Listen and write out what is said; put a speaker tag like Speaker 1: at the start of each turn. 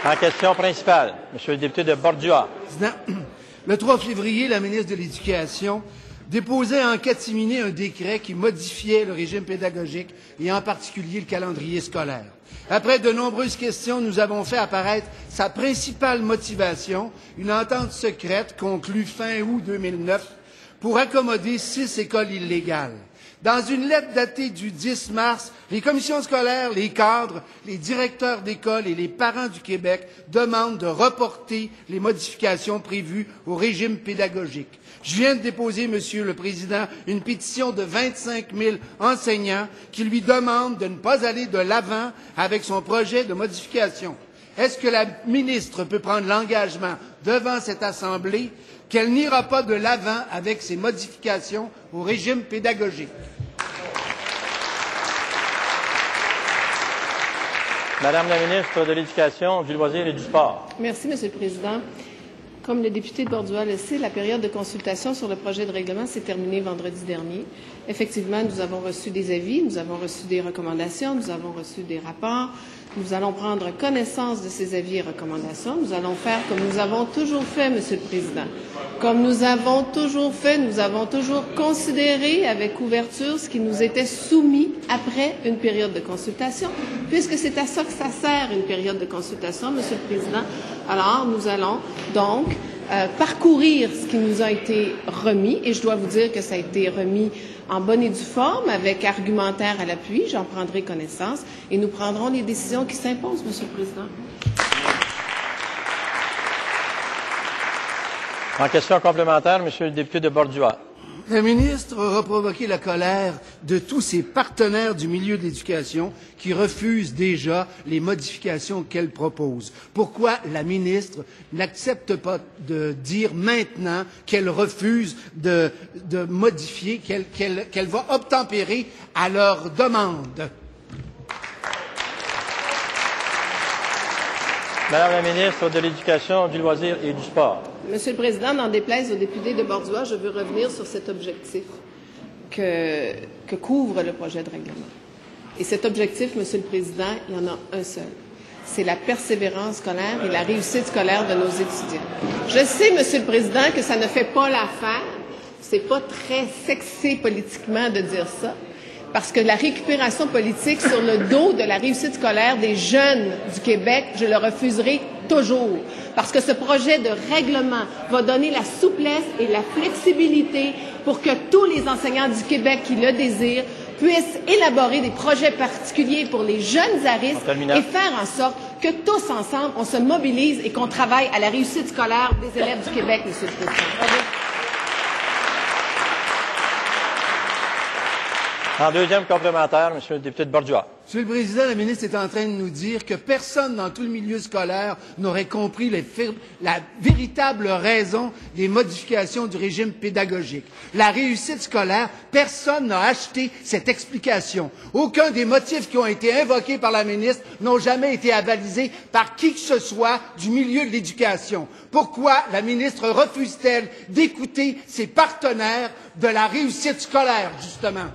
Speaker 1: En question principale, Monsieur le député de Bordua.
Speaker 2: Le 3 février, la ministre de l'Éducation déposait en catimini un décret qui modifiait le régime pédagogique et en particulier le calendrier scolaire. Après de nombreuses questions, nous avons fait apparaître sa principale motivation, une entente secrète conclue fin août 2009 pour accommoder 6 écoles illégales. Dans une lettre datée du 10 mars, les commissions scolaires, les cadres, les directeurs d'école et les parents du Québec demandent de reporter les modifications prévues au régime pédagogique. Je viens de déposer, Monsieur le Président, une pétition de 25 000 enseignants qui lui demandent de ne pas aller de l'avant avec son projet de modification. Est-ce que la ministre peut prendre l'engagement devant cette Assemblée qu'elle n'ira pas de l'avant avec ces modifications au régime pédagogique?
Speaker 1: Madame la ministre de l'Éducation, du loisir et du sport.
Speaker 3: Merci, Monsieur le Président. Comme le député de Bordua le sait, la période de consultation sur le projet de règlement s'est terminée vendredi dernier. Effectivement, nous avons reçu des avis, nous avons reçu des recommandations, nous avons reçu des rapports. Nous allons prendre connaissance de ces avis et recommandations. Nous allons faire comme nous avons toujours fait, Monsieur le Président. Comme nous avons toujours fait, nous avons toujours considéré avec ouverture ce qui nous était soumis après une période de consultation, puisque c'est à ça que ça sert, une période de consultation, Monsieur le Président. Alors, nous allons donc parcourir ce qui nous a été remis, et je dois vous dire que ça a été remis en bonne et due forme, avec argumentaire à l'appui. J'en prendrai connaissance et nous prendrons les décisions qui s'imposent, Monsieur le Président.
Speaker 1: En question complémentaire, Monsieur le député de Bordua.
Speaker 2: La ministre aura provoqué la colère de tous ses partenaires du milieu de l'éducation qui refusent déjà les modifications qu'elle propose. Pourquoi la ministre n'accepte pas de dire maintenant qu'elle refuse de modifier, qu'elle va obtempérer à leur demande?
Speaker 1: Madame la ministre de l'Éducation, du loisir et du sport.
Speaker 3: Monsieur le Président, n'en déplaise aux députés de Bordua, je veux revenir sur cet objectif que couvre le projet de règlement. Et cet objectif, Monsieur le Président, il y en a un seul. C'est la persévérance scolaire et la réussite scolaire de nos étudiants. Je sais, Monsieur le Président, que ça ne fait pas l'affaire. C'est pas très sexy politiquement de dire ça. Parce que la récupération politique sur le dos de la réussite scolaire des jeunes du Québec, je le refuserai toujours. Parce que ce projet de règlement va donner la souplesse et la flexibilité pour que tous les enseignants du Québec qui le désirent puissent élaborer des projets particuliers pour les jeunes à risque et faire en sorte que tous ensemble, on se mobilise et qu'on travaille à la réussite scolaire des élèves du Québec, Monsieur le Président.
Speaker 1: En deuxième complémentaire, Monsieur le député de Bordua.
Speaker 2: Monsieur le Président, la ministre est en train de nous dire que personne dans tout le milieu scolaire n'aurait compris la véritable raison des modifications du régime pédagogique. La réussite scolaire, personne n'a acheté cette explication. Aucun des motifs qui ont été invoqués par la ministre n'ont jamais été avalisés par qui que ce soit du milieu de l'éducation. Pourquoi la ministre refuse-t-elle d'écouter ses partenaires de la réussite scolaire, justement?